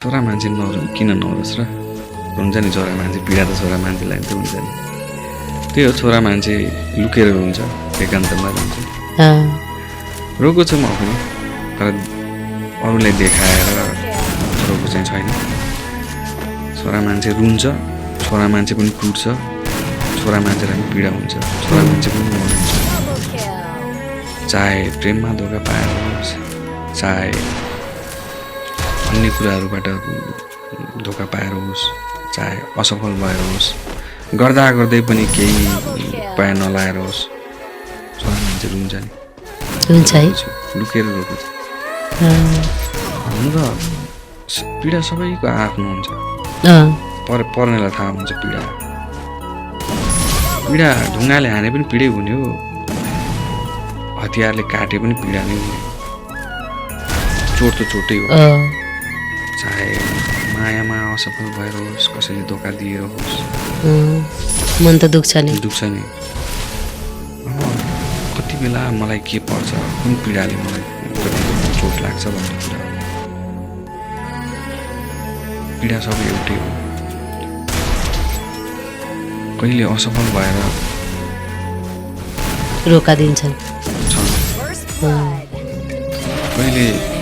छोरा मान्छे किन नहोस् र हुन्छ नि छोरा मान्छे पीडा त छोरा मान्छेलाई त हुन्छ नि त्यही हो छोरा मान्छे लुकेर हुन्छ एकान्तमा हुन्छ रोको छु म पनि तर अरूलाई देखाएर रोको चाहिँ छैन छोरा मान्छे रुन्छ छोरा मान्छे पनि टुट्छ छोरा मान्छेलाई पनि पीडा हुन्छ छोरा मान्छे पनि मर्नुहुन्छ चाहे प्रेममा धोका पाएर होस् चाहे अन्य कुराहरूबाट धोका पाएर होस् चाहे असफल भएर होस् गर्दा गर्दै पनि केही पाए नलाएर होस् छोरा मान्छे रुन्छ नि हुन्छ है लुकेर रोको हुनु त पीडा सबैको आफ्नो हुन्छ पर्नेलाई थाहा हुन्छ पीडा ढुङ्गाले हाने पनि पीडै हुने हो हतियारले काटे पनि पीडा नै हुने चोट त चोटै हो चाहे मायामा असफल भएर होस् कसैले धोका दिएर होस् मन त दुख्छ नि कति बेला मलाई के पर्छ कुन पीडाले मलाई चोट लाग्छ भन्ने कुरा पीडा सबै एउटै हो कहिले असफल भएर रोका दिन्छन् कहिले